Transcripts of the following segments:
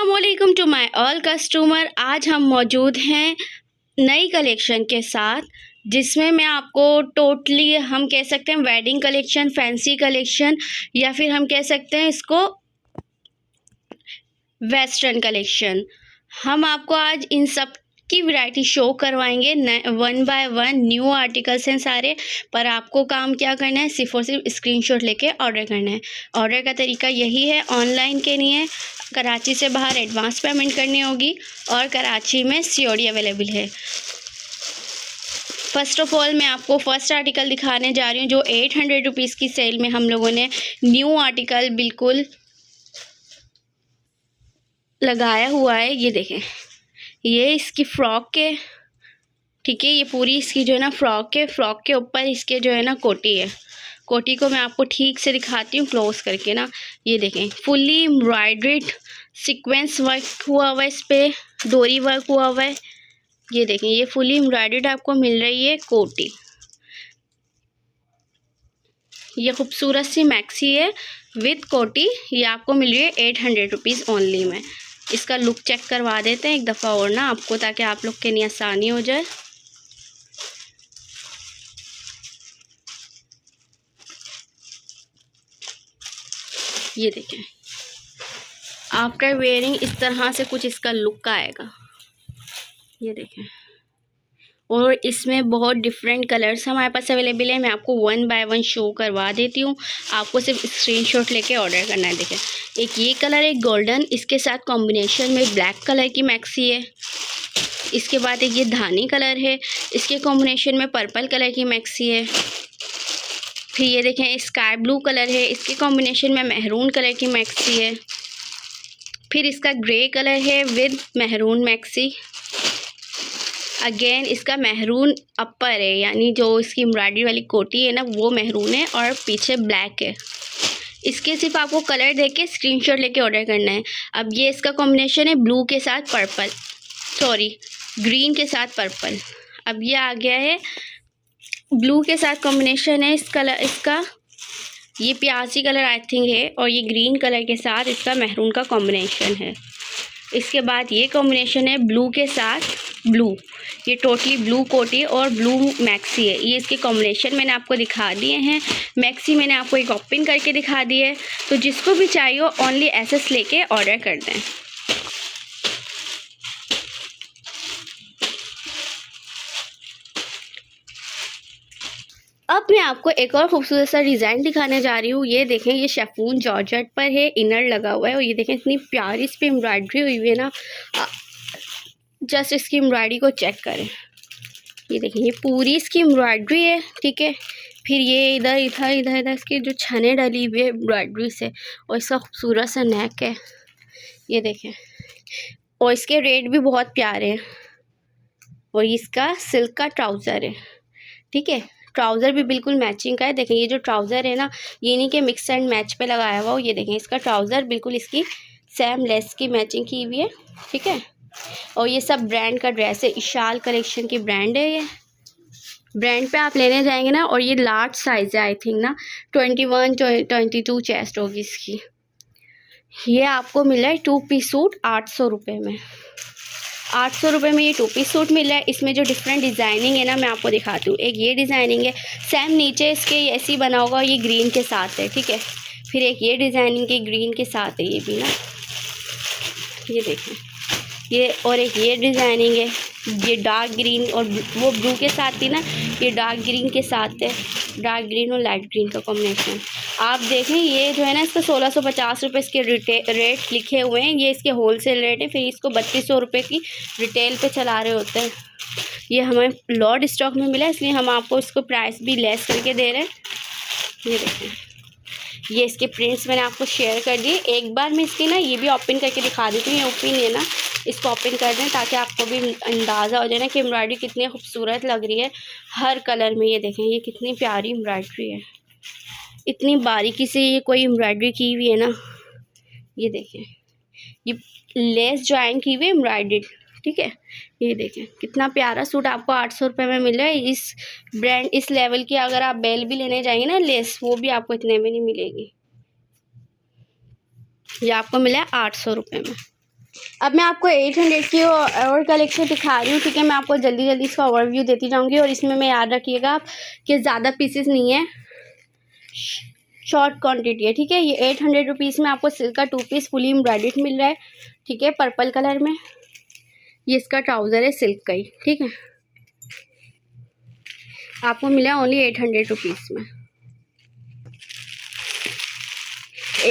अस्सलामुअलैकुम to my all customer. आज हम मौजूद हैं नई कलेक्शन के साथ, जिसमें मैं आपको टोटली हम कह सकते हैं वेडिंग कलेक्शन, फैंसी कलेक्शन, या फिर हम कह सकते हैं इसको वेस्टर्न कलेक्शन। हम आपको आज इन सब की वैरायटी शो करवाएंगे। 1 बाय 1 न्यू आर्टिकल्स हैं सारे, पर आपको काम क्या करना है, सिर्फ और सिर्फ स्क्रीनशॉट लेके ऑर्डर करना है। ऑर्डर का तरीका यही है, ऑनलाइन के लिए कराची से बाहर एडवांस पेमेंट करनी होगी और कराची में सीओडी अवेलेबल है। फ़र्स्ट ऑफ ऑल मैं आपको फ़र्स्ट आर्टिकल दिखाने जा रही हूँ, जो 800 रुपीज़ की सेल में हम लोगों ने न्यू आर्टिकल बिल्कुल लगाया हुआ है। ये देखें, ये इसकी फ़्रॉक है, ठीक है। ये पूरी इसकी जो है ना फ़्रॉक है। फ़्रॉक के ऊपर इसके जो है ना कोटी है। कोटी को मैं आपको ठीक से दिखाती हूँ क्लोज करके ना। ये देखें, फुल्ली एम्ब्रॉयडर्ड सीक्वेंस वर्क हुआ हुआ है, इस पर डोरी वर्क हुआ हुआ है। ये देखें, ये फुल्ली एम्ब्रॉयडर्ड आपको मिल रही है कोटी। ये खूबसूरत सी मैक्सी है विद कोटी। ये आपको मिल रही है 800 रुपीज़ ओनली में। इसका लुक चेक करवा देते हैं एक दफ़ा और ना आपको, ताकि आप लोग के लिए आसानी हो जाए। ये देखें, आफ्टर वेयरिंग इस तरह से कुछ इसका लुक आएगा। ये देखें, और इसमें बहुत डिफरेंट कलर्स हमारे पास अवेलेबल है। मैं आपको 1 बाय 1 शो करवा देती हूँ, आपको सिर्फ स्क्रीनशॉट लेके ऑर्डर करना है। देखें, एक ये कलर है गोल्डन, इसके साथ कॉम्बिनेशन में ब्लैक कलर की मैक्सी है। इसके बाद एक ये धानी कलर है, इसके कॉम्बिनेशन में पर्पल कलर की मैक्सी है। फिर ये देखें, स्काई ब्लू कलर है, इसके कॉम्बिनेशन में मेहरून कलर की मैक्सी है। फिर इसका ग्रे कलर है विद मेहरून मैक्सी। अगेन इसका मेहरून अपर है, यानी जो इसकी एम्ब्रॉयडरी वाली कोटी है ना वो मेहरून है और पीछे ब्लैक है। इसके सिर्फ आपको कलर देख के स्क्रीनशॉट लेके ऑर्डर करना है। अब ये इसका कॉम्बिनेशन है ब्लू के साथ पर्पल, सॉरी ग्रीन के साथ पर्पल। अब ये आ गया है ब्लू के साथ कॉम्बिनेशन है इस कलर, इसका ये प्यासी कलर आई थिंक है, और ये ग्रीन कलर के साथ इसका मेहरून का कॉम्बिनेशन है। इसके बाद ये कॉम्बिनेशन है ब्लू के साथ ब्लू, ये टोटली ब्लू कोटी और ब्लू मैक्सी है। ये इसके कॉम्बिनेशन मैंने आपको दिखा दिए हैं। मैक्सी मैंने आपको एक ओपन करके दिखा दी है, तो जिसको भी चाहिए ओनली एसएस लेके ऑर्डर कर दें। अब मैं आपको एक और खूबसूरत सा डिज़ाइन दिखाने जा रही हूँ। ये देखें, ये शेफून जॉर्जेट पर है, इनर लगा हुआ है, और ये देखें इतनी प्यारी इस पर एम्ब्रॉयडरी हुई हुई है ना। जस्ट इसकी एम्ब्रॉयडरी को चेक करें। ये देखें, ये पूरी इसकी एम्ब्रॉयडरी है, ठीक है। फिर ये इधर इधर इधर इधर इसकी जो छने डली हुई है एम्ब्रॉयडरी से, और इसका खूबसूरत सा नेक है। ये देखें, और इसके रेट भी बहुत प्यारे हैं। और इसका सिल्क का ट्राउज़र है, ठीक है। ट्राउज़र भी बिल्कुल मैचिंग का है। देखें, ये जो ट्राउज़र है ना, ये नहीं कि मिक्स एंड मैच पे लगाया हुआ हो। ये देखें, इसका ट्राउज़र बिल्कुल इसकी सेम लेस की मैचिंग की हुई है, ठीक है। और ये सब ब्रांड का ड्रेस है, इशाल कलेक्शन की ब्रांड है। ये ब्रांड पे आप लेने जाएंगे ना, और ये लार्ज साइज़ है आई थिंक ना, 21-22 चेस्ट होगी इसकी। ये आपको मिला है 2 पीस सूट 800 रुपये में। 800 रुपये में ये 2 पीस सूट मिला है। इसमें जो डिफरेंट डिज़ाइनिंग है ना, मैं आपको दिखाती हूँ। एक ये डिज़ाइनिंग है, सेम नीचे इसके ऐसे ही बना होगा, ये ग्रीन के साथ है, ठीक है। फिर एक ये डिज़ाइनिंग के ग्रीन के साथ है, ये भी ना, ये देखें ये। और एक ये डिज़ाइनिंग है, ये डार्क ग्रीन और वो ब्लू के साथ थी ना, ये डार्क ग्रीन के साथ है, डार्क ग्रीन और लाइट ग्रीन का कॉम्बिनेशन। आप देखें, ये जो है ना, इसका 1650 रुपये इसके रेट लिखे हुए हैं। ये इसके होलसेल रेट है, फिर इसको 3200 रुपये की रिटेल पे चला रहे होते हैं। ये हमें लॉट स्टॉक में मिला, इसलिए हम आपको इसको प्राइस भी लेस करके दे रहे हैं। ये देखें, ये इसके प्रिंट्स मैंने आपको शेयर कर दिए। एक बार मैं इसकी ना ये भी ओपन करके दिखा देती हूँ। ये ओपन है ना, इसको ओपन कर दें ताकि आपको भी अंदाज़ा हो जाए ना कि एम्ब्रॉयडरी कितनी खूबसूरत लग रही है हर कलर में। ये देखें, ये कितनी प्यारी एम्ब्रॉयडरी है, इतनी बारीकी से ये कोई एम्ब्रॉयडरी की हुई है ना। ये देखें, ये लेस जॉइन की हुई एम्ब्रॉयडरी, ठीक है। ये देखें, कितना प्यारा सूट आपको 800 रुपये में मिल रहा है। इस ब्रांड, इस लेवल की अगर आप बेल भी लेने जाएंगे ना, लेस, वो भी आपको इतने में नहीं मिलेगी। ये आपको मिला है 800 रुपये में। अब मैं आपको 800 की और कलेक्शन दिखा रही हूँ, ठीक है। मैं आपको जल्दी जल्दी इसका ओवरव्यू देती जाऊँगी, और इसमें मैं याद रखिएगा आप कि ज़्यादा पीसेस नहीं है, शॉर्ट क्वांटिटी है, ठीक है। ये 800 रुपीज़ में आपको सिल्क का 2 पीस फुली एम्ब्रॉयडर्ड मिल रहा है, ठीक है, पर्पल कलर में। ये इसका ट्राउज़र है सिल्क का ही, ठीक है। आपको मिला ओनली 800 रुपीज़ में।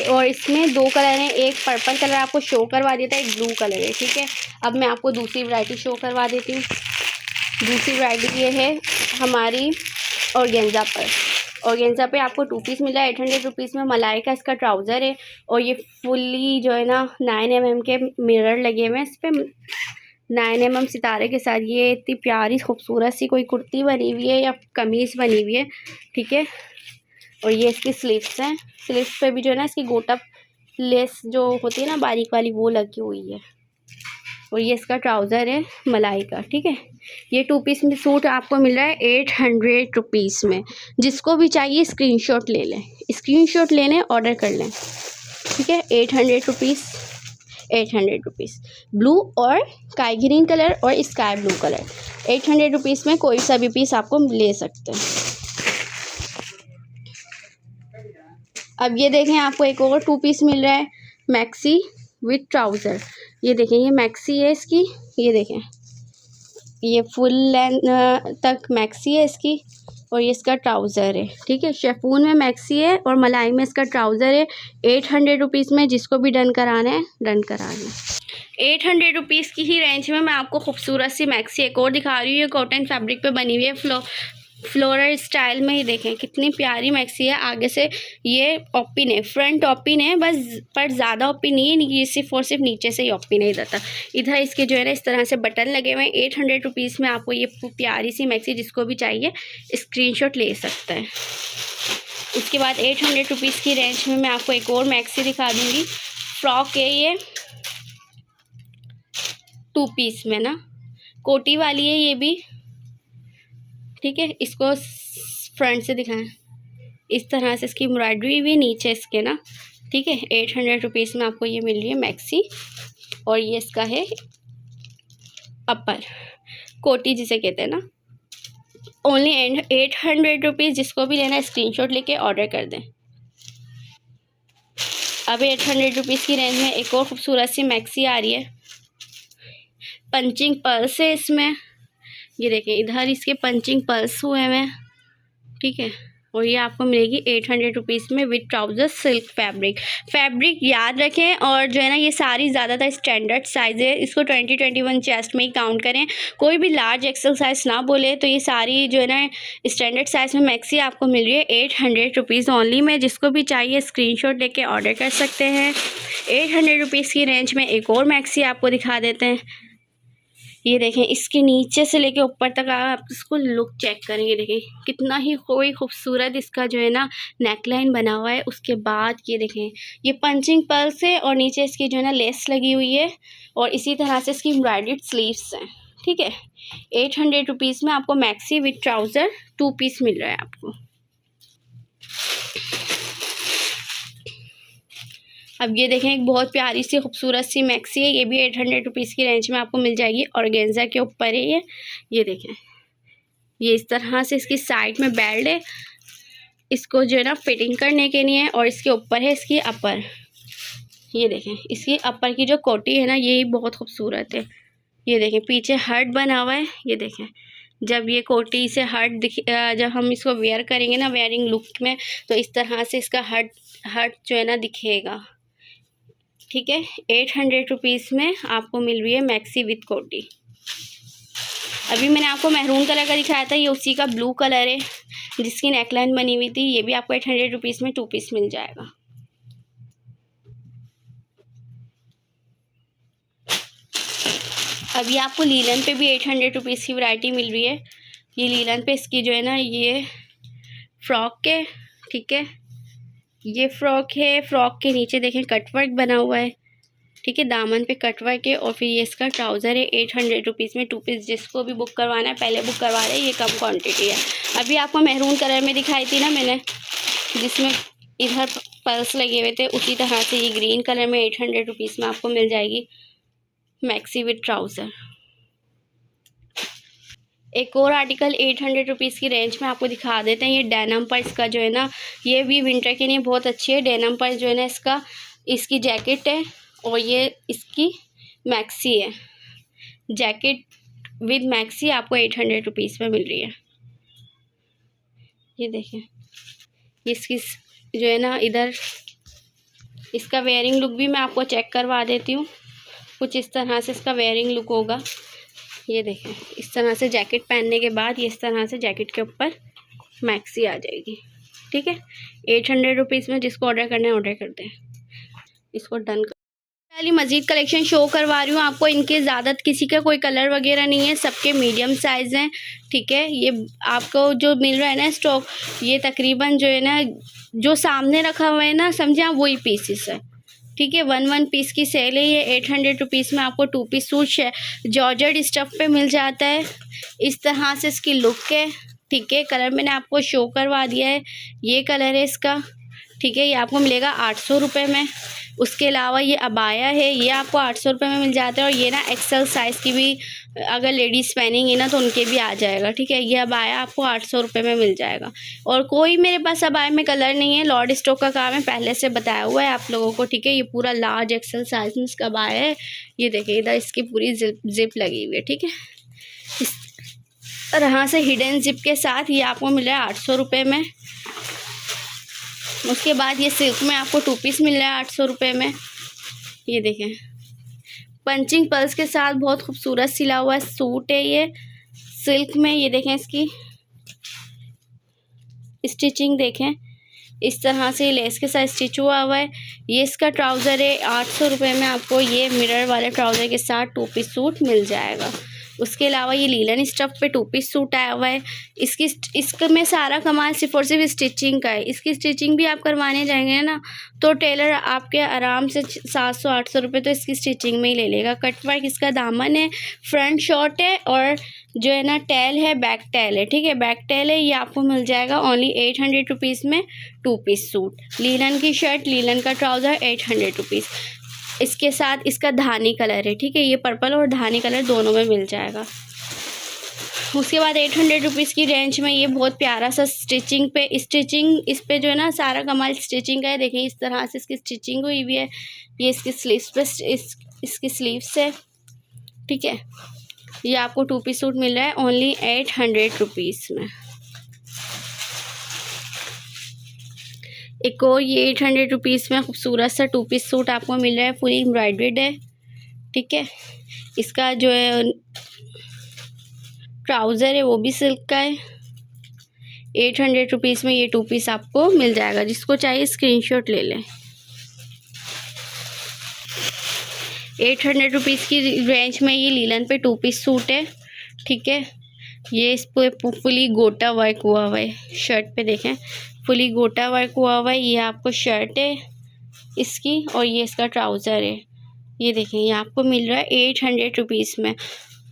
और इसमें 2 कलर हैं, एक पर्पल कलर आपको शो करवा देता है, एक ब्लू कलर है, ठीक है। अब मैं आपको दूसरी वैरायटी शो करवा देती हूँ। दूसरी वैरायटी ये है हमारी ऑर्गेन्जा पर। ऑर्गेन्जा पे आपको 2 पीस मिला है 800 रुपीज़ में। मलाई का इसका ट्राउज़र है, और ये फुल्ली जो है ना 9 mm के मिरर लगे हुए हैं इस पर, 9 mm सितारे के साथ। ये इतनी प्यारी खूबसूरत सी कोई कुर्ती बनी हुई है या कमीज़ बनी हुई है, ठीक है। और ये इसकी स्लीव्स हैं, स्लीव्स पे भी जो है ना इसकी गोटा लेस जो होती है ना बारीक वाली, वो लगी हुई है। और ये इसका ट्राउज़र है मलाई का, ठीक है। ये 2 पीस में सूट आपको मिल रहा है 800 रुपीज़ में। जिसको भी चाहिए स्क्रीनशॉट ले लें, स्क्रीनशॉट ले लें, ऑर्डर कर लें, ठीक है। 800 रुपीज़, 800 रुपीज़। ब्लू और स्काई ग्रीन कलर और स्काई ब्लू कलर, 800 रुपीज़ में कोई सा भी पीस आपको ले सकते हैं। अब ये देखें, आपको एक और 2 पीस मिल रहा है मैक्सी विथ ट्राउज़र। ये देखें, ये मैक्सी है इसकी, ये देखें, ये फुल लेंथ तक मैक्सी है इसकी, और ये इसका ट्राउज़र है, ठीक है। शेफून में मैक्सी है और मलाई में इसका ट्राउज़र है। 800 रुपीज़ में जिसको भी डन कराना है डन करा लें। 800 रुपीज़ की ही रेंज में मैं आपको खूबसूरत सी मैक्सी एक और दिखा रही हूँ। ये कॉटन फैब्रिक पे बनी हुई है, फ्लोरल स्टाइल में। ही देखें कितनी प्यारी मैक्सी है। आगे से ये ओपन है, फ्रंट ओपन है बस, पर ज़्यादा ओपन नहीं है, ये सिर्फ और सिर्फ नीचे से ही ओपन है। इधर इसके जो है ना इस तरह से बटन लगे हुए हैं। 800 रुपीज़ में आपको ये प्यारी सी मैक्सी जिसको भी चाहिए स्क्रीनशॉट ले सकता है। उसके बाद 800 रुपीज़ की रेंज में मैं आपको एक और मैक्सी दिखा दूँगी। फ्रॉक है ये 2 पीस में ना, कोटी वाली है ये भी, ठीक है। इसको फ्रंट से दिखाएं, इस तरह से इसकी एम्ब्रॉयडरी भी नीचे इसके ना, ठीक है। 800 रुपीज़ में आपको ये मिल रही है मैक्सी। और ये इसका है अपर, कोटी जिसे कहते हैं ना। Only 800 rupees. जिसको भी लेना है स्क्रीनशॉट लेके ऑर्डर कर दें। अब 800 रुपीज़ की रेंज में एक और खूबसूरत सी मैक्सी आ रही है, पंचिंग पर्स है इसमें। ये देखें, इधर इसके पंचिंग पर्स हुए हैं, ठीक है। और ये आपको मिलेगी 800 रुपीज़ में विद ट्राउज़र, सिल्क फैब्रिक याद रखें। और जो है ना ये सारी ज़्यादातर स्टैंडर्ड साइज़ है, इसको 20-21 चेस्ट में ही काउंट करें, कोई भी लार्ज एक्सल साइज़ ना बोले। तो ये सारी जो है ना स्टैंडर्ड साइज़ में मैक्सी आपको मिल रही है 800 रुपीज़ ओनली में। जिसको भी चाहिए स्क्रीनशॉट लेके ऑर्डर कर सकते हैं। 800 रुपीज़ की रेंज में एक और मैक्सी आपको दिखा देते हैं। ये देखें, इसके नीचे से लेके ऊपर तक आप इसको लुक चेक करेंगे, देखें कितना ही कोई खूबसूरत इसका जो है ना नेकलाइन बना हुआ है। उसके बाद ये देखें, ये पंचिंग पर्स है और नीचे इसकी जो है ना लेस लगी हुई है, और इसी तरह से इसकी एम्ब्रॉयडर्ड स्लीव्स हैं, ठीक है। 800 रुपीज़ में आपको मैक्सी विथ ट्राउज़र 2 पीस मिल रहा है आपको। अब ये देखें, एक बहुत प्यारी सी खूबसूरत सी मैक्सी है, ये भी 800 रुपीज़ की रेंज में आपको मिल जाएगी। ऑर्गेन्जा के ऊपर है ये देखें, ये इस तरह से इसकी साइड में बेल्ट है, इसको जो है ना फिटिंग करने के लिए। और इसके ऊपर है इसकी अपर, ये देखें इसकी अपर की जो कोटी है ना, ये बहुत खूबसूरत है। ये देखें पीछे हर्ट बना हुआ है, ये देखें जब ये कोटी से हर्ट जब हम इसको वेयर करेंगे ना वेयरिंग लुक में, तो इस तरह से इसका हर्ट जो है ना दिखेगा, ठीक है। 800 रुपीज़ में आपको मिल रही है मैक्सी विथ कोटी। अभी मैंने आपको मैरून कलर का दिखाया था, ये उसी का ब्लू कलर है जिसकी नेकलाइन बनी हुई थी। ये भी आपको 800 रुपीज़ में 2 पीस मिल जाएगा। अभी आपको लीलन पे भी 800 रुपीज़ की वैरायटी मिल रही है। ये लीलन पे इसकी जो है ना ये फ्रॉक है, ठीक है। ये फ्रॉक है, फ्रॉक के नीचे देखें कटवर्क बना हुआ है, ठीक है। दामन पे कटवर्क है। और फिर ये इसका ट्राउज़र है 800 रुपीज़ में 2 पीस। जिसको भी बुक करवाना है पहले बुक करवा रहे हैं, ये कम क्वांटिटी है। अभी आपको मैरून कलर में दिखाई थी ना मैंने, जिसमें इधर पर्स लगे हुए थे, उसी तरह से ये ग्रीन कलर में 800 रुपीज़ में आपको मिल जाएगी। Maxi with trouser. एक और आर्टिकल 800 रुपीज़ की रेंज में आपको दिखा देते हैं। ये डेनिम पर इसका जो है ना, ये भी विंटर के लिए बहुत अच्छी है। डेनिम पर जो है ना इसका, इसकी जैकेट है और ये इसकी मैक्सी है। जैकेट विद मैक्सी आपको 800 रुपीज़ में मिल रही है। ये देखें, इसकी जो है ना इधर, इसका वेयरिंग लुक भी मैं आपको चेक करवा देती हूँ। कुछ इस तरह से इसका वेयरिंग लुक होगा। ये देखें, इस तरह से जैकेट पहनने के बाद ये इस तरह से जैकेट के ऊपर मैक्सी आ जाएगी। ठीक है, 800 रुपीज़ में। जिसको ऑर्डर करना है ऑर्डर कर दें। इसको डन कर। पहले मज़ीद कलेक्शन शो करवा रही हूँ आपको। इनके ज़्यादा किसी का कोई कलर वगैरह नहीं है, सबके मीडियम साइज़ हैं। ठीक है, ये आपको जो मिल रहा है ना स्टॉक, ये तकरीबन जो है ना, जो सामने रखा हुआ है ना, समझे आप, वही पीसेस है। ठीक है, 1 पीस की सेल है ये। 800 रुपीज़ में आपको 2 पीस सूट जॉर्जेट स्टफ़ पे मिल जाता है। इस तरह से इसकी लुक है। ठीक है, कलर मैंने आपको शो करवा दिया है। ये कलर है इसका। ठीक है, ये आपको मिलेगा 800 रुपये में। उसके अलावा ये अबाया है, ये आपको 800 रुपये में मिल जाता है। और ये ना एक्सेल साइज़ की भी अगर लेडीज़ पहनेंगी ना तो उनके भी आ जाएगा। ठीक है, ये अबाया आपको 800 रुपये में मिल जाएगा। और कोई मेरे पास अबाया में कलर नहीं है, लॉर्ड स्टॉक का काम है, पहले से बताया हुआ है आप लोगों को। ठीक है, ये पूरा लार्ज एक्सेल साइज़ में इसका अबाया है। ये देखिए, इधर इसकी पूरी जिप लगी हुई है। ठीक है, इस तरह से हिडन जिप के साथ ये आपको मिल रहा है 800 रुपये में। उसके बाद ये सिल्क में आपको 2 पीस मिल रहा है 800 रुपये में। ये देखें, पंचिंग पर्ल्स के साथ बहुत खूबसूरत सिला हुआ सूट है ये, सिल्क में। ये देखें, इसकी स्टिचिंग देखें, इस तरह से लेस के साथ स्टिच हुआ है। ये इसका ट्राउज़र है। 800 रुपये में आपको ये मिरर वाले ट्राउज़र के साथ 2 पीस सूट मिल जाएगा। उसके अलावा ये लीलन स्टफ़ पे 2 पीस सूट आया हुआ है। इसमें सारा कमाल सिर्फ और सिर्फ स्टिचिंग का है। इसकी स्टिचिंग भी आप करवाने जाएंगे ना तो टेलर आपके आराम से 700-800 रुपये तो इसकी स्टिचिंग में ही ले लेगा। कट वर्क इसका दामन है, फ्रंट शॉर्ट है और जो है ना टैल है, बैक टैल है। ठीक है, बैक टैल है। ये आपको मिल जाएगा ओनली 800 रुपीज़ में 2 पीस सूट। लीलन की शर्ट, लीलन का ट्राउज़र 800 रुपीज़। इसके साथ इसका धानी कलर है। ठीक है, ये पर्पल और धानी कलर दोनों में मिल जाएगा। उसके बाद 800 रुपीज़ की रेंज में ये बहुत प्यारा सा स्टिचिंग इस पे जो है ना सारा कमाल स्टिचिंग का है। देखिए, इस तरह से इसकी स्टिचिंग हुई हुई है। ये इसकी स्लीव्स पे इसकी स्लीव्स है। ठीक है, ये आपको 2 पीस सूट मिल रहा है ओनली 800 रुपीज़ में। एक और ये 800 रुपीज़ में खूबसूरत सा 2 पीस सूट आपको मिल रहा है, फुली एम्ब्रॉयडर्ड है। ठीक है, इसका जो है ट्राउज़र है वो भी सिल्क का है। 800 रुपीज़ में ये 2 पीस आपको मिल जाएगा। जिसको चाहिए स्क्रीनशॉट ले लें। 800 रुपीज़ की रेंज में ये लीलन पे 2 पीस सूट है। ठीक है, ये इस पर फुली गोटा वर्क हुआ हुआ है। शर्ट पे देखें, फुली गोटा वर्क हुआ हुआ है। ये आपको शर्ट है इसकी और ये इसका ट्राउज़र है। ये देखें, ये आपको मिल रहा है 800 रुपीज़ में।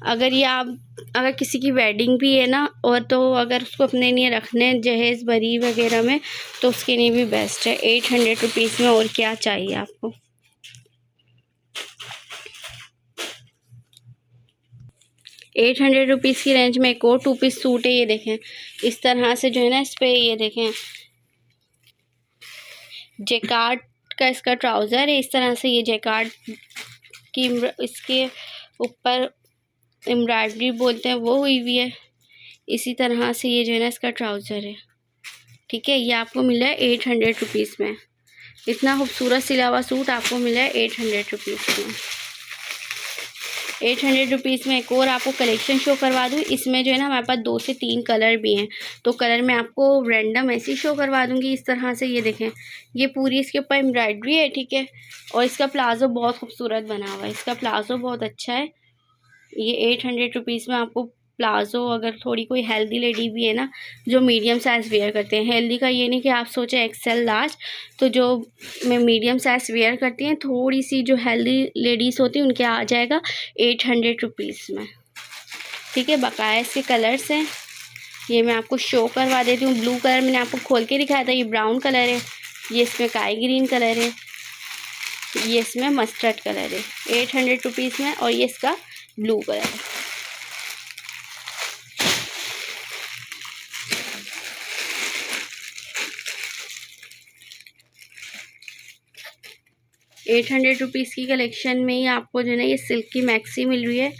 अगर किसी की वेडिंग भी है ना, और तो अगर उसको अपने लिए रखने जहेज़ बरी वगैरह में तो उसके लिए भी बेस्ट है। 800 रुपीज़ में और क्या चाहिए आपको। 800 रुपीज़ की रेंज में एक और 2 पीस सूट है। ये देखें, इस तरह से जो है ना इस पर ये देखें जैकार्ड का इसका ट्राउज़र है। इस तरह से ये जैकार्ड की इसके ऊपर एम्ब्रॉयडरी बोलते हैं वो हुई हुई है। इसी तरह से ये जो है ना इसका ट्राउज़र है। ठीक है, ये आपको मिल रहा है 800 रुपीज़ में। इतना खूबसूरत सिला हुआ सूट आपको मिला है 800 रुपीज़ में। 800 रुपीज़ में एक और आपको कलेक्शन शो करवा दूँ। इसमें जो है ना हमारे पास 2 से 3 कलर भी हैं, तो कलर मैं आपको रैंडम ऐसे ही शो करवा दूँगी। इस तरह से ये देखें, ये पूरी इसके ऊपर एम्ब्रॉयडरी है। ठीक है, और इसका प्लाज़ो बहुत खूबसूरत बना हुआ है। इसका प्लाज़ो बहुत अच्छा है। ये 800 रुपीज़ में आपको प्लाज़ो, अगर थोड़ी कोई हेल्दी लेडी भी है ना जो मीडियम साइज़ वेयर करते हैं, हेल्दी का ये नहीं कि आप सोचें एक्सेल लार्ज, तो जो मैं मीडियम साइज़ वेयर करती हैं, थोड़ी सी जो हेल्दी लेडीज़ होती हैं उनके आ जाएगा 800 रुपीज़ में। ठीक है, बकाया इसके कलर्स हैं, ये मैं आपको शो करवा देती हूँ। ब्लू कलर मैंने आपको खोल के दिखाया था, ये ब्राउन कलर है। ये इसमें काई ग्रीन कलर है। ये इसमें मस्टर्ड कलर है 800 रुपीज़ में, और ये इसका ब्लू कलर है। ₹800 की कलेक्शन में ही आपको जो है ना ये सिल्क की मैक्सी मिल रही है।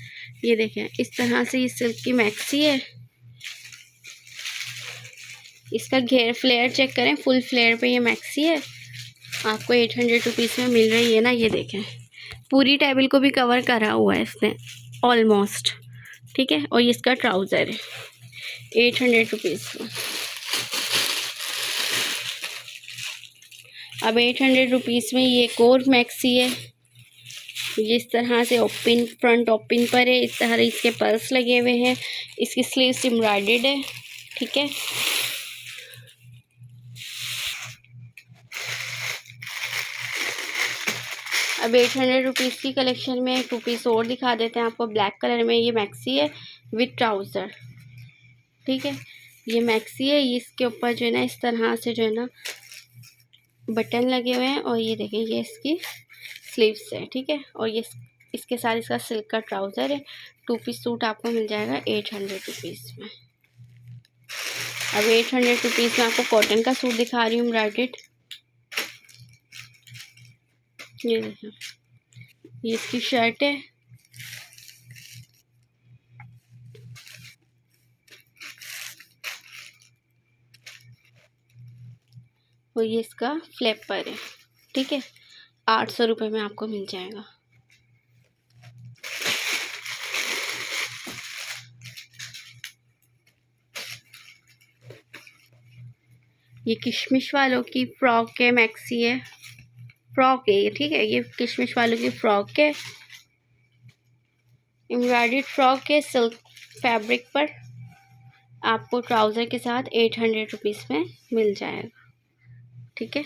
ये देखें इस तरह से ये सिल्क की मैक्सी है। इसका घेर फ्लेयर चेक करें, फुल फ्लेयर पे ये मैक्सी है, आपको 800 में मिल रही है ना। ये देखें पूरी टेबल को भी कवर करा हुआ है इसने ऑलमोस्ट, ठीक है। और ये इसका ट्राउज़र है 800 में। अब 800 में ये एक और मैक्सी है, जिस तरह से ओपन फ्रंट ओपन पर है, इस तरह इसके पर्स लगे हुए हैं, इसकी स्लीव्स एम्ब्रॉयडर्ड है, ठीक है। अब 800 की कलेक्शन में 2 पीस और दिखा देते हैं आपको। ब्लैक कलर में ये मैक्सी है विथ ट्राउज़र, ठीक है। ये मैक्सी है, इसके ऊपर जो है ना इस तरह से जो है ना बटन लगे हुए हैं, और ये देखें ये इसकी स्लीव्स है, ठीक है। और ये इसके साथ इसका सिल्क का ट्राउज़र है। 2 पीस सूट आपको मिल जाएगा 800 में। अब 800 में आपको कॉटन का सूट दिखा रही हूँ एम्ब्रॉयडर्ड। ये देखें ये इसकी शर्ट है, और ये इसका फ्लैपर है, ठीक है। 800 में आपको मिल जाएगा। ये किशमिश वालों की फ्रॉक है, मैक्सी है, फ्रॉक है ये, ठीक है। ये किशमिश वालों की फ्रॉक है, एम्ब्रॉयडर्ड फ्रॉक है सिल्क फैब्रिक पर, आपको ट्राउज़र के साथ 800 में मिल जाएगा, ठीक है।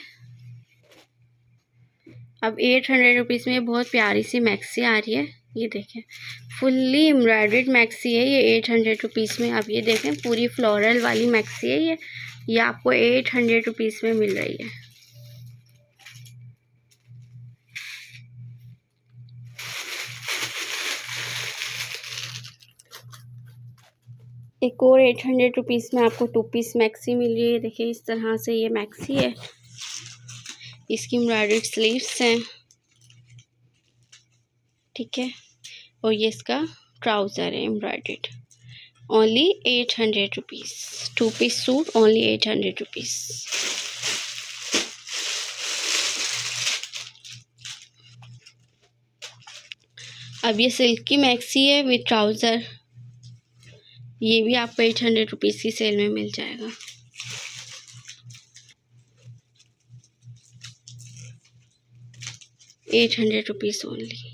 अब 800 में बहुत प्यारी सी मैक्सी आ रही है। ये देखें फुल्ली एम्ब्रॉयडर्ड मैक्सी है ये 800 में। अब ये देखें पूरी फ्लोरल वाली मैक्सी है ये आपको 800 में मिल रही है। एक और 800 में आपको 2 पीस मैक्सी मिल रही है। देखिए इस तरह से ये मैक्सी है, इसकी एम्ब्रॉयडर्ड स्लीव्स हैं, ठीक है। और ये इसका ट्राउज़र है embroidered, only 800 2 piece suit only 800। अब ये सिल्क की मैक्सी है विथ ट्राउज़र, ये भी आपको 800 की सेल में मिल जाएगा। ₹800 ओनली।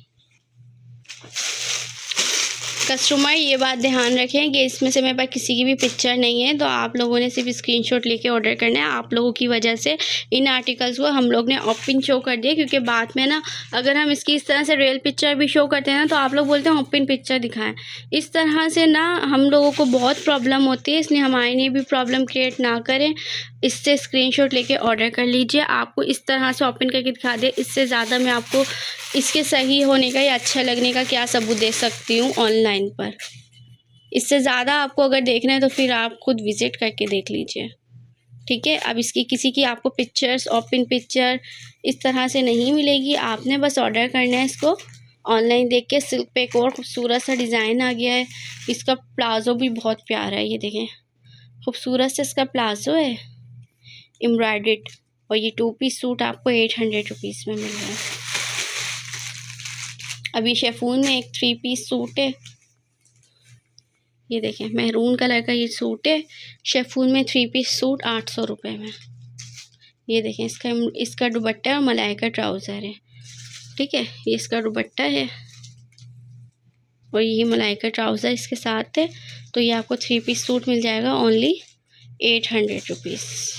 कस्टमर ये बात ध्यान रखें कि इसमें से मेरे पास किसी की भी पिक्चर नहीं है, तो आप लोगों ने सिर्फ स्क्रीनशॉट लेके ऑर्डर करना है। आप लोगों की वजह से इन आर्टिकल्स को हम लोग ने ओपन शो कर दिया, क्योंकि बाद में ना अगर हम इसकी इस तरह से रियल पिक्चर भी शो करते हैं ना, तो आप लोग बोलते हैं ओपन पिक्चर दिखाएं। इस तरह से ना हम लोगों को बहुत प्रॉब्लम होती है, इसलिए हमारे लिए भी प्रॉब्लम क्रिएट ना करें। इससे स्क्रीनशॉट लेके ऑर्डर कर लीजिए। आपको इस तरह से ओपन करके दिखा दे, इससे ज़्यादा मैं आपको इसके सही होने का या अच्छा लगने का क्या सबूत दे सकती हूँ ऑनलाइन पर। इससे ज़्यादा आपको अगर देखना है तो फिर आप खुद विज़िट करके देख लीजिए, ठीक है। अब इसकी किसी की आपको पिक्चर्स ओपन पिक्चर इस तरह से नहीं मिलेगी, आपने बस ऑर्डर करना है इसको ऑनलाइन देख के। सिल्क पे एक और खूबसूरत सा डिज़ाइन आ गया है, इसका प्लाज़ो भी बहुत प्यारा है। ये देखें खूबसूरत से इसका प्लाज़ो है एम्ब्रॉयडर्ड, और ये 2 पीस सूट आपको 800 में मिल रहा है। अभी शेफून में एक 3 पीस सूट है, ये देखें मैरून कलर का ये सूट है शेफून में 3 पीस सूट 800 में। ये देखें इसका दुपट्टा और मलाई का ट्राउज़र है, ठीक है। ये इसका दुपट्टा है और ये मलाई का ट्राउज़र इसके साथ है। तो ये आपको 3 पीस सूट मिल जाएगा ओनली 800।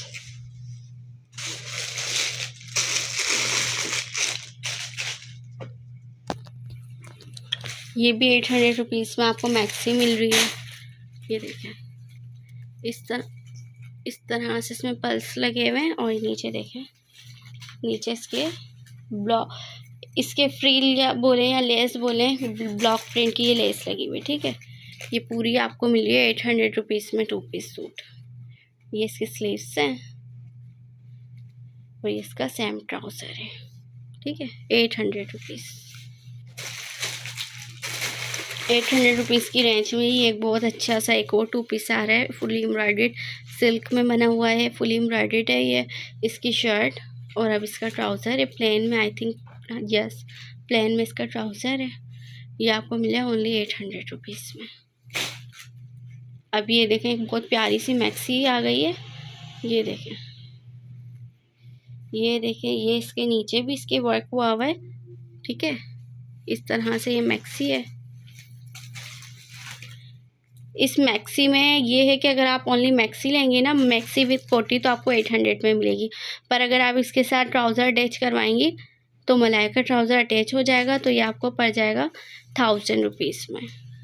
ये भी 800 में आपको मैक्सी मिल रही है। ये देखें इस तरह से इसमें पल्स लगे हुए हैं, और नीचे देखें नीचे इसके इसके फ्रिल या बोले या लेस बोले, ब्लॉक प्रिंट की ये लेस लगी हुई, ठीक है। ये पूरी आपको मिल रही है 800 रुपीज़ में 2 पीस सूट। ये इसके स्लीव्स हैं और ये इसका सेम ट्राउज़र है, ठीक है। 800 रुपीज़, 800 रुपीज़ की रेंज में ही एक बहुत अच्छा सा एक और 2 पीस आ रहा है, फुली एम्ब्रॉयडेड सिल्क में बना हुआ है, फुली एम्ब्रॉयडेड है ये इसकी शर्ट। और अब इसका ट्राउज़र है प्लेन में, आई थिंक यस प्लेन में इसका ट्राउज़र है। ये आपको मिला ओनली 800 रुपीज़ में। अब ये देखें एक बहुत प्यारी सी मैक्सी आ गई है, ये देखें, ये देखें, ये इसके नीचे भी इसके वर्क हुआ हुआ है, ठीक है। इस तरह से ये मैक्सी है। इस मैक्सी में ये है कि अगर आप ओनली मैक्सी लेंगे ना, मैक्सी विथ कोटी, तो आपको 800 में मिलेगी। पर अगर आप इसके साथ ट्राउज़र अटैच करवाएंगी तो मलाई का ट्राउज़र अटैच हो जाएगा, तो ये आपको पड़ जाएगा 1000 रुपीज़ में,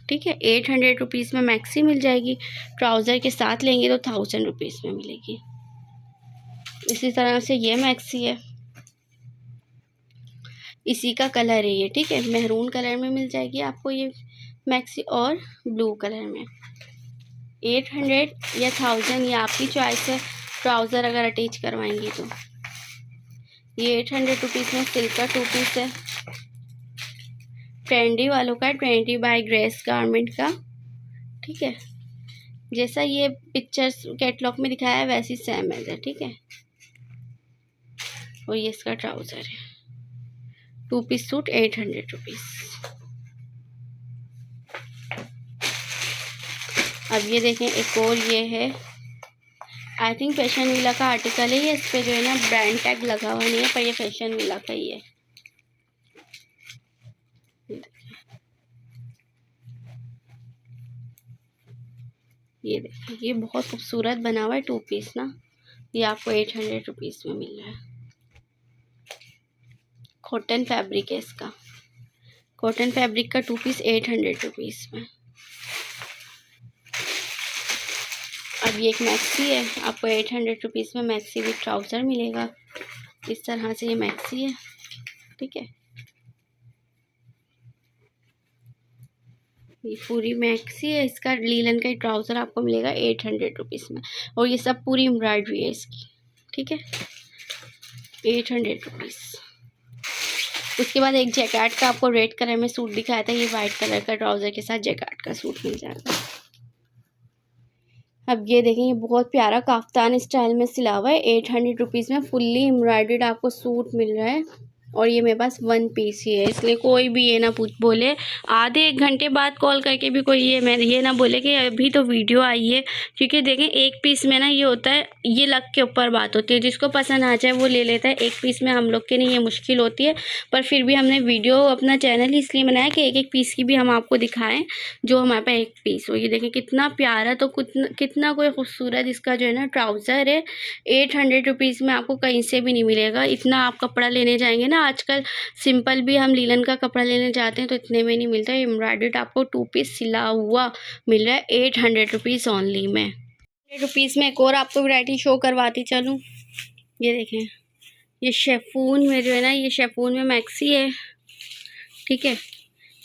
ठीक है। 800 रुपीज़ में मैक्सी मिल जाएगी, ट्राउज़र के साथ लेंगे तो 1000 रुपीज़ में मिलेगी। इसी तरह से ये मैक्सी है, इसी का कलर है ये, ठीक है। मैरून कलर में मिल जाएगी आपको ये मैक्सी और ब्लू कलर में। 800 या 1000 ये आपकी चॉइस है, ट्राउज़र अगर अटैच करवाएंगी तो। ये 800 रुपीज़ में सिल्क का 2 पीस है, ट्रेंडी वालों का, ट्रेंडी बाय ग्रेस गारमेंट का, ठीक है। जैसा ये पिक्चर्स कैटलॉग में दिखाया है वैसी सेम है, ठीक है। और ये इसका ट्राउज़र है, 2 पीस सूट 800 रुपीज़। अब ये देखें एक और ये है, आई थिंक फैशन विला का आर्टिकल है ये, इस पर जो है ना ब्रांड टैग लगा हुआ नहीं है, पर ये फैशन विला का ही है। ये देखिए, ये बहुत खूबसूरत बना हुआ है 2 पीस ना, ये आपको 800 रुपीज़ में मिल रहा है। कॉटन फैब्रिक है इसका, कॉटन फैब्रिक का 2 पीस 800 रुपीज़ में। अब ये एक मैक्सी है, आपको 800 रुपीज़ में मैक्सी विथ ट्राउज़र मिलेगा। इस तरह से ये मैक्सी है, ठीक है। ये पूरी मैक्सी है, इसका लीलन का ट्राउज़र आपको मिलेगा 800 रुपीज़ में। और ये सब पूरी एम्ब्रॉयडरी है इसकी, ठीक है, 800 रुपीज़। उसके बाद एक जैकेट का आपको रेड कलर में सूट दिखाया था, ये वाइट कलर का ट्राउज़र के साथ जैकेट का सूट मिल जाएगा। अब ये देखें, ये बहुत प्यारा काफ्तान स्टाइल में सिला हुआ है, 800 रुपीज़ में फुल्ली एम्ब्रॉयडर्ड आपको सूट मिल रहा है। और ये मेरे पास 1 पीस ही है, इसलिए कोई भी ये ना बोले आधे 1 घंटे बाद कॉल करके भी कोई ये ना बोले कि अभी तो वीडियो आई है। क्योंकि देखें 1 पीस में ना ये होता है, ये लक के ऊपर बात होती है, जिसको पसंद आ जाए वो ले लेता है। 1 पीस में हम लोग के लिए ये मुश्किल होती है, पर फिर भी हमने वीडियो अपना चैनल ही इसलिए बनाया कि 1-1 पीस की भी हम आपको दिखाएं जो हमारे पास 1 पीस हो। ये देखें कितना प्यारा, तो कितना कोई खूबसूरत इसका जो है ना ट्राउज़र है। 800 रुपीज़ में आपको कहीं से भी नहीं मिलेगा। इतना आप कपड़ा लेने जाएंगे ना, आजकल सिंपल भी हम लीलन का कपड़ा लेने जाते हैं तो इतने में नहीं मिलता। एम्ब्रॉयडर्ड आपको 2 पीस सिला हुआ मिल रहा है 800 रुपीज़ ओनली में। 100 रुपीज़ में एक और आपको वैरायटी शो करवाती चलूँ। ये देखें, ये शेफून में जो है ना, ये शेफून में मैक्सी है, ठीक है।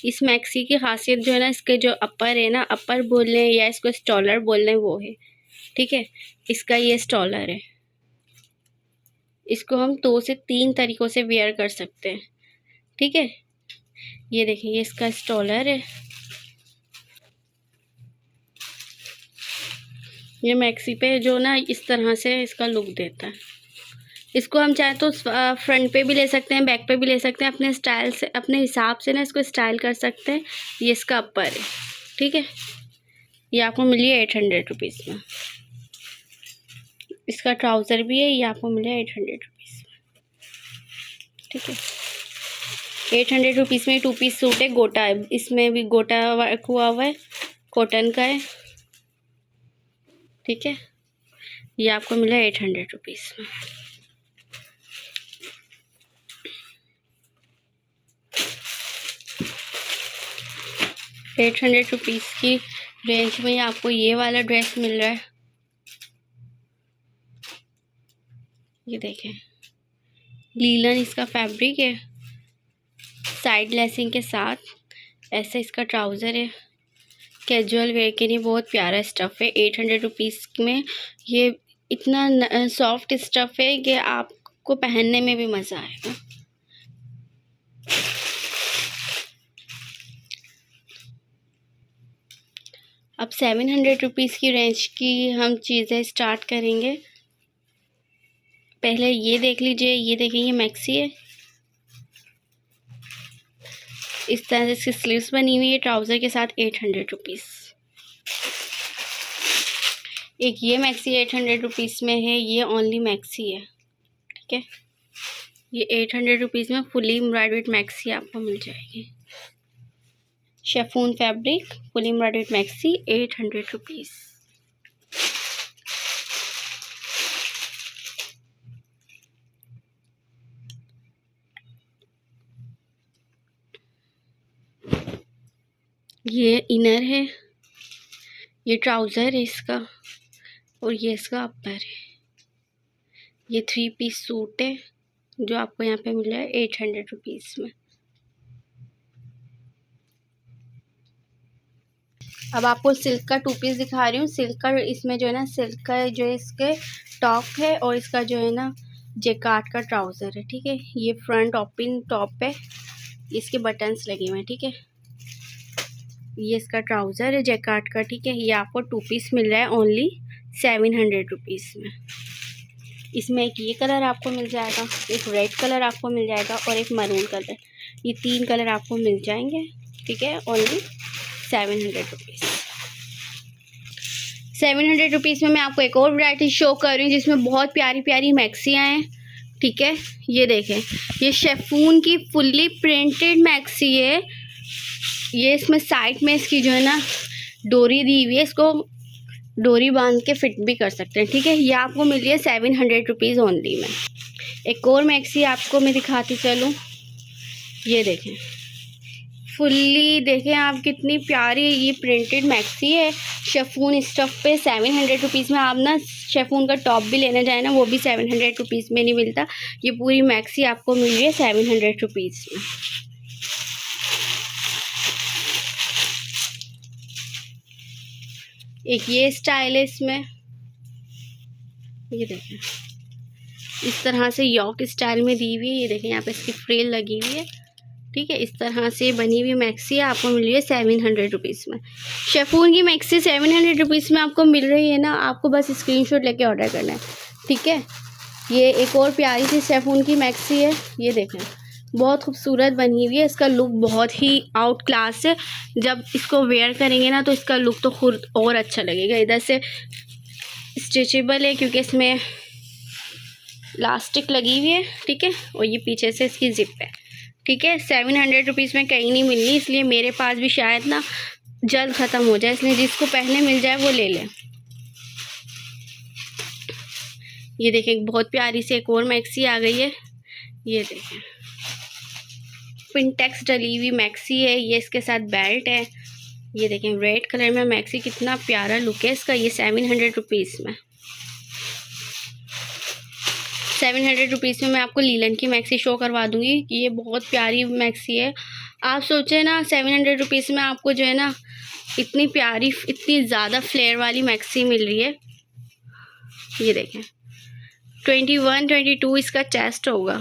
इस मैक्सी की खासियत जो है ना, इसके जो अपर है ना, अपर बोल लें या इसको स्टॉलर बोल लें, वो है, ठीक है। इसका ये स्टॉलर है, इसको हम 2 से 3 तरीक़ों से वेयर कर सकते हैं, ठीक है। ये देखिए, ये इसका स्टॉलर है, ये मैक्सी पे जो ना इस तरह से इसका लुक देता है। इसको हम चाहे तो फ्रंट पे भी ले सकते हैं, बैक पे भी ले सकते हैं, अपने स्टाइल से, अपने हिसाब से ना इसको स्टाइल कर सकते हैं। ये इसका अपर है, ठीक है। ये आपको मिली है 800 रुपीज़ में। इसका ट्राउज़र भी है, ये आपको मिले 800 रुपीज़ में, ठीक है। 800 रुपीज़ में 2 पीस सूट है, गोटा है, इसमें भी गोटा वर्क हुआ हुआ है, कॉटन का है, ठीक है। ये आपको मिला 800 रुपीज़ में। ₹800 की रेंज में आपको ये वाला ड्रेस मिल रहा है। ये देखें, लीलन इसका फैब्रिक है, साइड लेसिंग के साथ। ऐसा इसका ट्राउज़र है, कैजुअल वेयर के लिए बहुत प्यारा स्टफ़ है। 800 रुपीज़ में ये इतना सॉफ्ट स्टफ़ है कि आपको पहनने में भी मज़ा आएगा। अब 700 रुपीज़ की रेंज की हम चीज़ें स्टार्ट करेंगे। पहले ये देख लीजिए, ये देखें, ये मैक्सी है। इस तरह से इसकी स्लीव्स बनी हुई है ट्राउज़र के साथ। 800 रुपीज़। एक ये मैक्सी 800 रुपीज़ में है, ये ओनली मैक्सी है, ठीक है। ये 800 रुपीज़ में फुली एम्ब्रॉयडर्ड मैक्सी आपको मिल जाएगी। Chiffon fabric fully embroidered maxi 800 rupees. ये इनर है, ये ट्राउज़र है इसका, और ये इसका अपर है। ये 3 पीस सूट है जो आपको यहाँ पे मिल रहा है 800 रुपीज़ में। अब आपको सिल्क का 2 पीस दिखा रही हूँ। सिल्क का इसमें जो है ना, सिल्क का जो है इसके टॉप है और इसका जो है ना जैकार्ड का ट्राउज़र है, ठीक है। ये फ्रंट ओपन टॉप है, इसके बटन्स लगे हुए हैं, ठीक है। ये इसका ट्राउज़र है जैकार्ड का, ठीक है। ये आपको 2 पीस मिल रहा है ओनली 700 रुपीज़ में। इसमें एक ये कलर आपको मिल जाएगा, एक रेड कलर आपको मिल जाएगा और एक मरून कलर। ये 3 कलर आपको मिल जाएंगे, ठीक है, ओनली 700 रुपीज़। 700 रुपीज़ में मैं आपको एक और वैरायटी शो कर रही हूँ जिसमें बहुत प्यारी प्यारी मैक्सियाँ हैं, ठीक है। ये देखें, ये शेफून की फुल्ली प्रिंटेड मैक्सी है। ये इसमें साइड में इसकी जो है ना डोरी दी हुई है, इसको डोरी बांध के फिट भी कर सकते हैं, ठीक है। ये आपको मिल रही है 700 रुपीज़ ओनली में। एक और मैक्सी आपको मैं दिखाती चलूँ। ये देखें, फुल्ली देखें आप कितनी प्यारी ये प्रिंटेड मैक्सी है शेफून स्टफ़ पे। 700 रुपीज़ में आप ना शेफून का टॉप भी लेने जाए ना, वो भी 700 रुपीज़ में नहीं मिलता। ये पूरी मैक्सी आपको मिल रही है 700 रुपीज़ में। एक ये स्टाइल है इसमें, ये देखें, इस तरह से यॉक स्टाइल में दी हुई है। ये देखें, यहाँ पे इसकी फ्रिल लगी हुई है, ठीक है। इस तरह से बनी हुई मैक्सी आपको मिल रही है 700 रुपीज़ में। शेफून की मैक्सी 700 रुपीज़ में आपको मिल रही है ना, आपको बस स्क्रीनशॉट लेके ऑर्डर करना है, ठीक है। ये एक और प्यारी सी शेफून की मैक्सी है, ये देखें, बहुत खूबसूरत बनी हुई है। इसका लुक बहुत ही आउट क्लास है। जब इसको वेयर करेंगे ना तो इसका लुक तो खुद और अच्छा लगेगा। इधर से स्ट्रेचेबल है क्योंकि इसमें इलास्टिक लगी हुई है, ठीक है, और ये पीछे से इसकी जिप है, ठीक है। 700 रुपीज़ में कहीं नहीं मिलनी, इसलिए मेरे पास भी शायद ना जल्द ख़त्म हो जाए, इसलिए जिसको पहले मिल जाए वो ले लें। ये देखें, बहुत प्यारी सी एक और मैक्सी आ गई है। ये देखें, पिंटेक्स डली हुई मैक्सी है, ये इसके साथ बेल्ट है। ये देखें, रेड कलर में मैक्सी, कितना प्यारा लुक है इसका। ये 700 रुपीज़ में। 700 रुपीज़ में मैं आपको लीलन की मैक्सी शो करवा दूँगी। ये बहुत प्यारी मैक्सी है। आप सोचें ना 700 रुपीज़ में आपको जो है ना इतनी प्यारी, इतनी ज़्यादा फ्लेयर वाली मैक्सी मिल रही है। ये देखें, 21-22 इसका चेस्ट होगा,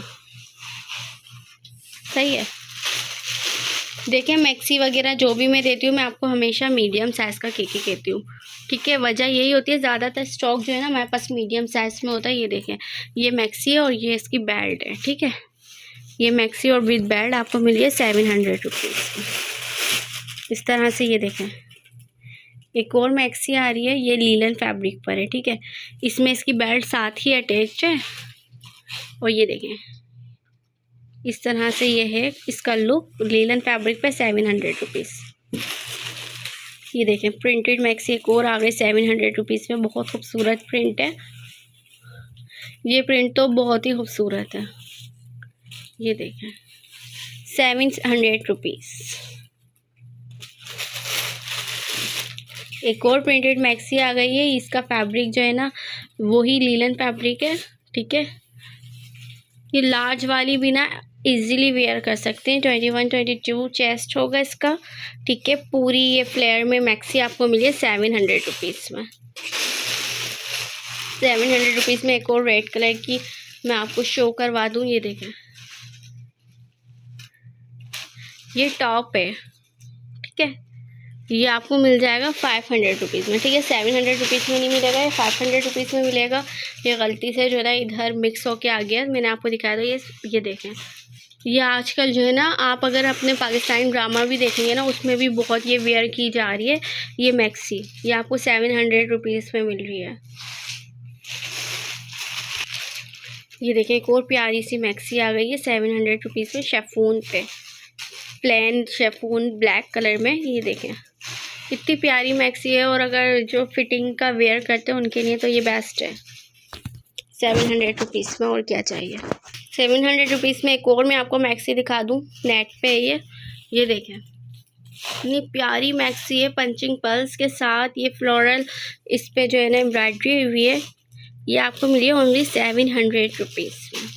सही है। देखें, मैक्सी वगैरह जो भी मैं देती हूँ, मैं आपको हमेशा मीडियम साइज़ का केक ही कहती हूँ, ठीक है। वजह यही होती है, ज़्यादातर स्टॉक जो है ना हमारे पास मीडियम साइज़ में होता है। ये देखें, ये मैक्सी है और ये इसकी बेल्ट है, ठीक है। ये मैक्सी और विद बेल्ट आपको मिली है 700 रुपीज़। इस तरह से ये देखें, एक और मैक्सी आ रही है, ये लीलन फैब्रिक पर है, ठीक है। इसमें इसकी बेल्ट साथ ही अटैच है और ये देखें, इस तरह से ये है इसका लुक। लीलन फैब्रिक पे 700 रुपीज़। ये देखें, प्रिंटेड मैक्सी एक और आ गई 700 रुपीज़ में। बहुत खूबसूरत प्रिंट है, ये प्रिंट तो बहुत ही खूबसूरत है। ये देखें, 700 रुपीज़। एक और प्रिंटेड मैक्सी आ गई है, इसका फैब्रिक जो है ना वही लीलन फैब्रिक है, ठीक है। ये लार्ज वाली भी ना इजीली वेयर कर सकते हैं। 21-22 चेस्ट होगा इसका, ठीक है। पूरी ये फ्लेयर में मैक्सी आपको मिली है 700 रुपीज़ में। 700 रुपीज़ में एक और रेड कलर की मैं आपको शो करवा दूँ। ये देखें, ये टॉप है, ठीक है। ये आपको मिल जाएगा 500 रुपीज़ में, ठीक है। 700 रुपीज़ में नहीं मिलेगा, ये 500 रुपीज़ में मिलेगा। ये गलती से जो है ना इधर मिक्स होके आ गया, मैंने आपको दिखाया था। ये देखें, ये आजकल जो है ना, आप अगर अपने पाकिस्तानी ड्रामा भी देखेंगे ना, उसमें भी बहुत ये वेयर की जा रही है। ये मैक्सी ये आपको 700 रुपीज़ में मिल रही है। ये देखें, एक और प्यारी सी मैक्सी आ गई है 700 रुपीज़ में, शेफून पे, प्लेन शेफून ब्लैक कलर में। ये देखें कितनी प्यारी मैक्सी है, और अगर जो फिटिंग का वेयर करते हैं उनके लिए तो ये बेस्ट है 700 रुपीज़ में। और क्या चाहिए। 700 रुपीज़ में एक और मैं आपको मैक्सी दिखा दूँ, नेट पे है ये देखें, इतनी प्यारी मैक्सी है पंचिंग पर्ल्स के साथ। ये फ्लोरल इस पे जो है ना एम्ब्रॉयडरी हुई है। ये आपको मिली है ओनली 700 रुपीज़ में।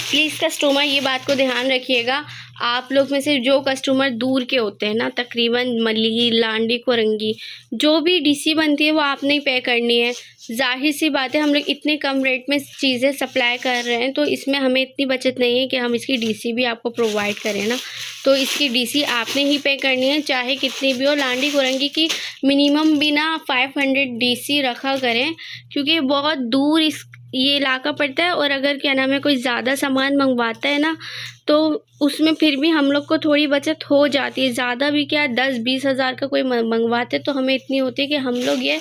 प्लीज़ कस्टमर ये बात को ध्यान रखिएगा, आप लोग में से जो कस्टमर दूर के होते हैं ना, तकरीबन मली, लांडी, कोरंगी, जो भी डीसी बनती है वो आपने ही पे करनी है। जाहिर सी बात है, हम लोग इतने कम रेट में चीज़ें सप्लाई कर रहे हैं, तो इसमें हमें इतनी बचत नहीं है कि हम इसकी डीसी भी आपको प्रोवाइड करें ना। तो इसकी डीसी आपने ही पे करनी है, चाहे कितनी भी हो। लांडी कोरंगी की मिनिमम भी ना 500 डीसी रखा करें, क्योंकि बहुत दूर ये इलाका पड़ता है। और अगर क्या नाम है कोई ज़्यादा सामान मंगवाता है ना, तो उसमें फिर भी हम लोग को थोड़ी बचत हो जाती है। ज़्यादा भी क्या, 10-20 हज़ार का कोई मंगवाते तो हमें इतनी होती है कि हम लोग ये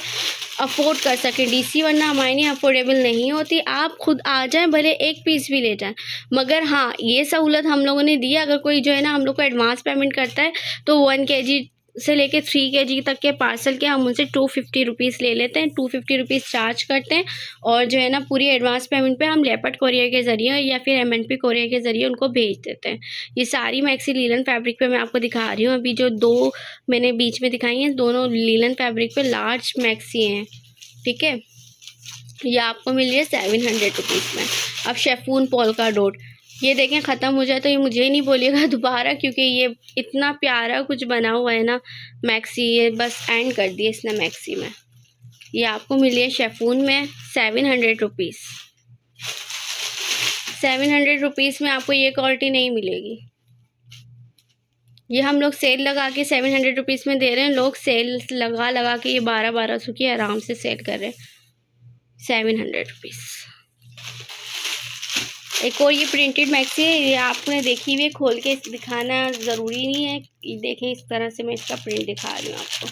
अफोर्ड कर सकें डीसी, वरना हमारे लिए अफोर्डेबल नहीं होती। आप खुद आ जाएं, भले एक पीस भी ले जाएं, मगर हाँ ये सहूलत हम लोगों ने दी है। अगर कोई जो है ना हम लोग को एडवांस पेमेंट करता है, तो 1 kg से लेके 3 kg तक के पार्सल के हम उनसे 250 रुपीज़ ले लेते हैं, 250 रुपीज़ चार्ज करते हैं। और जो है ना पूरी एडवांस पेमेंट पे हम लेपर्ड कोरियर के ज़रिए या फिर MNP कोरियर के ज़रिए उनको भेज देते हैं। ये सारी मैक्सी लीलन फैब्रिक पे मैं आपको दिखा रही हूँ। अभी जो 2 मैंने बीच में दिखाई हैं, दोनों लीलन फैब्रिक पे लार्ज मैक्सी हैं, ठीक है। ये आपको मिल रही है 700 रुपीज़ में। अब शेफून पोल्का डॉट, ये देखें, ख़त्म हो जाए तो ये मुझे नहीं बोलिएगा दोबारा, क्योंकि ये इतना प्यारा कुछ बना हुआ है ना मैक्सी, ये बस एंड कर दिए इसने मैक्सी में। ये आपको मिली है शेफून में 700 रुपीज़। 700 रुपीज़ में आपको ये क्वालिटी नहीं मिलेगी। ये हम लोग सेल लगा के 700 रुपीज़ में दे रहे हैं। लोग सेल लगा के ये 1200 की आराम से सेल कर रहे हैं 700 रुपीज़। एक और ये प्रिंटेड मैक्सी है, ये आपने देखी हुई है, खोल के दिखाना ज़रूरी नहीं है। ये देखें, इस तरह से मैं इसका प्रिंट दिखा रही हूँ आपको,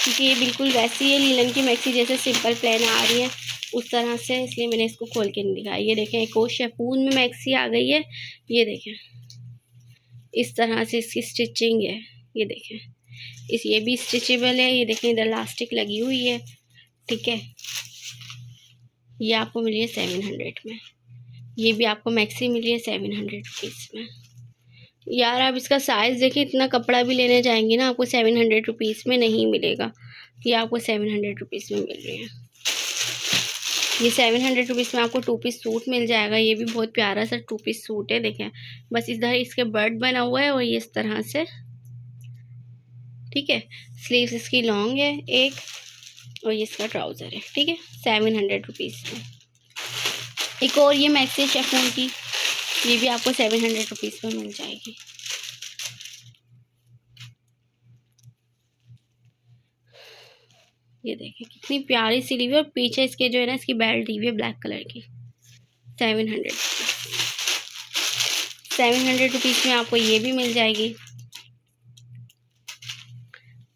क्योंकि ये बिल्कुल वैसी है लीलन की मैक्सी जैसे सिंपल प्लेन आ रही है उस तरह से, इसलिए मैंने इसको खोल के नहीं दिखाया। ये देखें, एक और शेफून में मैक्सी आ गई है। ये देखें, इस तरह से इसकी स्टिचिंग है। ये देखें, ये भी स्टिचेबल है। ये देखें, इधर इलास्टिक लगी हुई है, ठीक है। ये आपको मिली है 700 में। ये भी आपको मैक्सी मिली है 700 रुपीज़ में। यार आप इसका साइज़ देखिए, इतना कपड़ा भी लेने जाएंगे ना आपको 700 रुपीज़ में नहीं मिलेगा। ये आपको 700 रुपीज़ में मिल रही है। ये 700 रुपीज़ में आपको 2 पीस सूट मिल जाएगा। ये भी बहुत प्यारा सा 2 पीस सूट है। देखें, बस इधर इसके बर्ड बना हुआ है और ये इस तरह से, ठीक है। स्लीव्स इसकी लॉन्ग है एक, और ये इसका ट्राउज़र है, ठीक है। 700 रुपीज़ में। एक और ये मैक्सी शेफून की, ये भी आपको 700 रुपीज़ में मिल जाएगी। ये देखें, कितनी प्यारी सी ली हुई है, और पीछे इसके जो है ना इसकी बेल्ट दी हुई है ब्लैक कलर की। 700 700 रुपीज़ में आपको ये भी मिल जाएगी।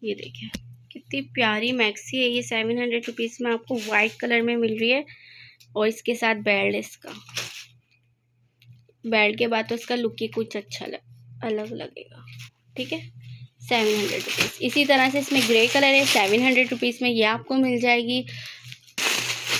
ये देखें, कितनी प्यारी मैक्सी है। ये 700 रुपीज़ में आपको वाइट कलर में मिल रही है, और इसके साथ बेल्ट, इसका बेल्ट के बाद तो इसका लुक ही कुछ अच्छा अलग लगेगा, ठीक है। 700 रुपीज़। इसी तरह से इसमें ग्रे कलर है 700 रुपीज़ में, ये आपको मिल जाएगी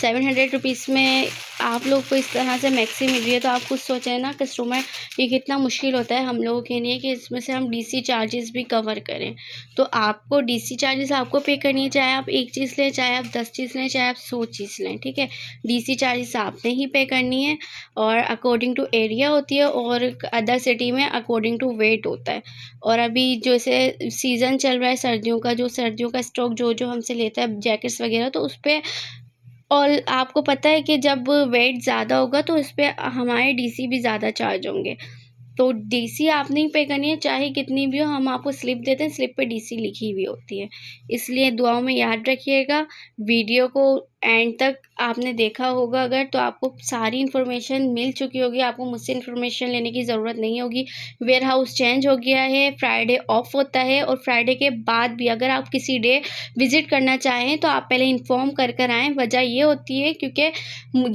700 रुपीज़ में। आप लोग को इस तरह से मैक्सी मिल रही है, तो आप खुद सोचें ना कस्टमर, ये कितना मुश्किल होता है हम लोगों के लिए कि इसमें से हम डीसी चार्जेस भी कवर करें। तो आपको डीसी चार्जेस आपको पे करनी है, चाहे आप 1 चीज़ लें, चाहे आप 10 चीज़ लें, चाहे आप 100 चीज़ लें, ठीक है। डीसी चार्जेस आपने ही पे करनी है, और अकॉर्डिंग टू एरिया होती है, और अदर सिटी में अकॉर्डिंग टू वेट होता है। और अभी जैसे सीज़न चल रहा है सर्दियों का, जो सर्दियों का स्टॉक जो हमसे लेता है जैकेट्स वगैरह, तो उस पे, और आपको पता है कि जब वेट ज़्यादा होगा तो इस पे हमारे डीसी भी ज़्यादा चार्ज होंगे। तो डीसी आपने ही पे करनी है, चाहे कितनी भी हो। हम आपको स्लिप देते हैं, स्लिप पे डीसी लिखी हुई होती है। इसलिए दुआओं में याद रखिएगा। वीडियो को एंड तक आपने देखा होगा अगर, तो आपको सारी इन्फॉर्मेशन मिल चुकी होगी, आपको मुझसे इन्फॉर्मेशन लेने की ज़रूरत नहीं होगी। वेयर हाउस चेंज हो गया है, फ्राइडे ऑफ होता है, और फ्राइडे के बाद भी अगर आप किसी डे विज़िट करना चाहें तो आप पहले इन्फॉर्म कर आएँ। वजह ये होती है क्योंकि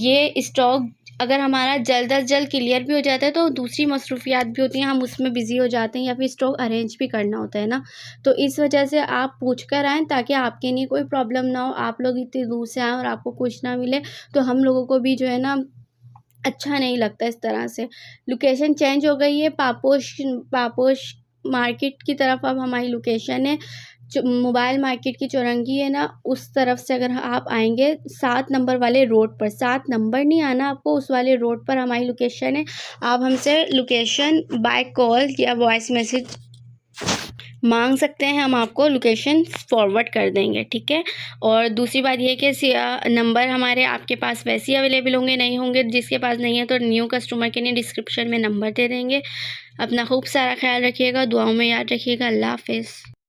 ये स्टॉक अगर हमारा जल्द अज़ जल्द क्लियर भी हो जाता है तो दूसरी मसरूफियात भी होती हैं, हम उसमें बिज़ी हो जाते हैं, या फिर स्टॉक अरेंज भी करना होता है ना। तो इस वजह से आप पूछ कर आएँ ताकि आपके लिए कोई प्रॉब्लम ना हो। आप लोग इतनी दूर से आएँ और आपको कुछ ना मिले तो हम लोगों को भी जो है ना अच्छा नहीं लगता इस तरह से। लोकेशन चेंज हो गई है, पापोश पापोश मार्केट की तरफ अब हमारी लोकेशन है। जो मोबाइल मार्केट की चौरंगी है ना, उस तरफ से अगर आप आएँगे 7 नंबर वाले रोड पर, 7 नंबर नहीं आना आपको, उस वाले रोड पर हमारी लोकेशन है। आप हमसे लोकेशन बाय कॉल या वॉइस मैसेज मांग सकते हैं, हम आपको लोकेशन फॉरवर्ड कर देंगे, ठीक है। और दूसरी बात ये है कि नंबर हमारे आपके पास वैसे ही अवेलेबल होंगे, नहीं होंगे। जिसके पास नहीं है तो न्यू कस्टमर के लिए डिस्क्रिप्शन में नंबर दे देंगे। अपना खूब सारा ख्याल रखिएगा, दुआओं में याद रखिएगा। अल्लाह हाफ़िज़।